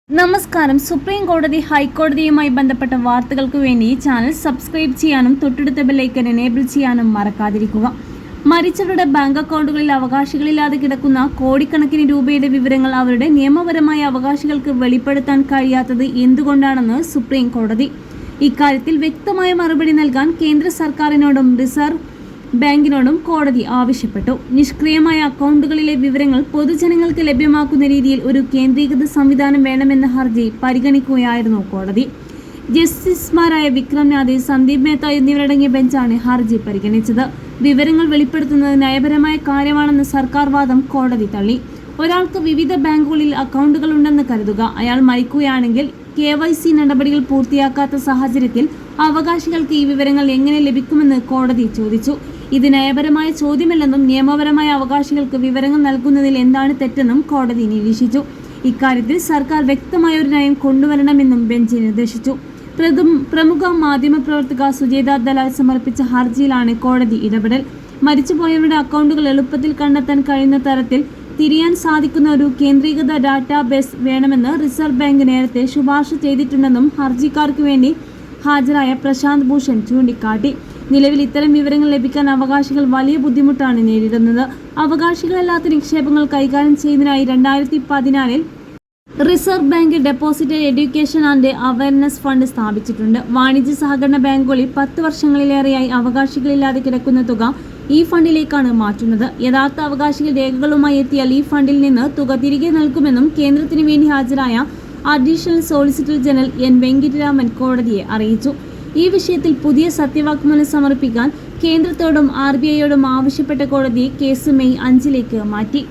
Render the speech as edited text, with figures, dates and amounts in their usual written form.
നമസ്കാരം. സുപ്രീം കോടതി ഹൈക്കോടതിയുമായി ബന്ധപ്പെട്ട വാർത്തകൾക്ക് വേണ്ടി ഈ ചാനൽ സബ്സ്ക്രൈബ് ചെയ്യാനും തൊട്ടടുത്ത ബെല്ലൈക്കൻ എനേബിൾ ചെയ്യാനും മറക്കാതിരിക്കുക. മരിച്ചവരുടെ ബാങ്ക് അക്കൗണ്ടുകളിൽ അവകാശികളില്ലാതെ കിടക്കുന്ന കോടിക്കണക്കിന് രൂപയുടെ വിവരങ്ങൾ അവരുടെ നിയമപരമായ അവകാശികൾക്ക് വെളിപ്പെടുത്താൻ കഴിയാത്തത് എന്തുകൊണ്ടാണെന്ന് സുപ്രീം കോടതി. ഇക്കാര്യത്തിൽ വ്യക്തമായ മറുപടി നൽകാൻ കേന്ദ്ര സർക്കാരിനോടും റിസർവ് ബാങ്കിനോടും കോടതി ആവശ്യപ്പെട്ടു. നിഷ്ക്രിയമായ അക്കൗണ്ടുകളിലെ വിവരങ്ങൾ പൊതുജനങ്ങൾക്ക് ലഭ്യമാക്കുന്ന രീതിയിൽ ഒരു കേന്ദ്രീകൃത സംവിധാനം വേണമെന്ന ഹർജി പരിഗണിക്കുകയായിരുന്നു കോടതി. ജസ്റ്റിസുമാരായ വിക്രംനാഥ്, സന്ദീപ് മേത്ത എന്നിവരടങ്ങിയ ബെഞ്ചാണ് ഹർജി പരിഗണിച്ചത്. വിവരങ്ങൾ വെളിപ്പെടുത്തുന്നത് നയപരമായ കാര്യമാണെന്ന സർക്കാർ വാദം കോടതി തള്ളി. ഒരാൾക്ക് വിവിധ ബാങ്കുകളിൽ അക്കൗണ്ടുകൾ ഉണ്ടെന്ന് കരുതുക. അയാൾ മരിക്കുകയാണെങ്കിൽ KYC നടപടികൾ പൂർത്തിയാക്കാത്ത സാഹചര്യത്തിൽ അവകാശികൾക്ക് ഈ വിവരങ്ങൾ എങ്ങനെ ലഭിക്കുമെന്ന് കോടതി ചോദിച്ചു. ഇത് നയപരമായ ചോദ്യമല്ലെന്നും നിയമപരമായ അവകാശികൾക്ക് വിവരങ്ങൾ നൽകുന്നതിൽ എന്താണ് തെറ്റെന്നും കോടതി നിരീക്ഷിച്ചു. ഇക്കാര്യത്തിൽ സർക്കാർ വ്യക്തമായ ഒരു നയം കൊണ്ടുവരണമെന്നും ബെഞ്ച് നിർദ്ദേശിച്ചു. പ്രമുഖ മാധ്യമപ്രവർത്തക സുജേത ദലാൽ സമർപ്പിച്ച ഹർജിയിലാണ് കോടതി ഇടപെടൽ. മരിച്ചുപോയവരുടെ അക്കൗണ്ടുകൾ എളുപ്പത്തിൽ കണ്ടെത്താൻ കഴിയുന്ന തരത്തിൽ തിരിയാൻ സാധിക്കുന്ന ഒരു കേന്ദ്രീകൃത ഡാറ്റാബേസ് വേണമെന്ന് റിസർവ് ബാങ്ക് നേരത്തെ ശുപാർശ ചെയ്തിട്ടുണ്ടെന്നും ഹർജിക്കാർക്ക് വേണ്ടി ഹാജരായ പ്രശാന്ത് ഭൂഷൺ ചൂണ്ടിക്കാട്ടി. നിലവിൽ ഇത്തരം വിവരങ്ങൾ ലഭിക്കാൻ അവകാശികൾ വലിയ ബുദ്ധിമുട്ടാണ് നേരിടുന്നത്. അവകാശികളല്ലാത്ത നിക്ഷേപങ്ങൾ കൈകാര്യം ചെയ്യുന്നതിനായി 2014 reserve bank deposit education and awareness fund സ്ഥാപിച്ചിട്ടുണ്ട്. വാണിജ്യ സഹകരണ ബാങ്കുകളിൽ 10 വർഷങ്ങളിലേറെയായി അവകാശികളില്ലാതെ കിടക്കുന്ന തുക ഈ ഫണ്ടിലേക്കാണ് മാറ്റുന്നത്. യഥാർത്ഥ അവകാശികൾ രേഖകളുമായി എത്തിയാൽ ഈ ഫണ്ടിൽ നിന്ന് തുക തിരികെ നൽകുമെന്നും കേന്ദ്രത്തിന് വേണ്ടി ഹാജരായ additional solicitor general N. Venkataraman കോടതിയെ അറിയിച്ചു. ഈ വിഷയത്തിൽ പുതിയ സത്യവാങ്മൂലം സമർപ്പിക്കാൻ കേന്ദ്രത്തോടും RBIയോടും ആവശ്യപ്പെട്ട കോടതി കേസ് മെയ് 5 മാറ്റി.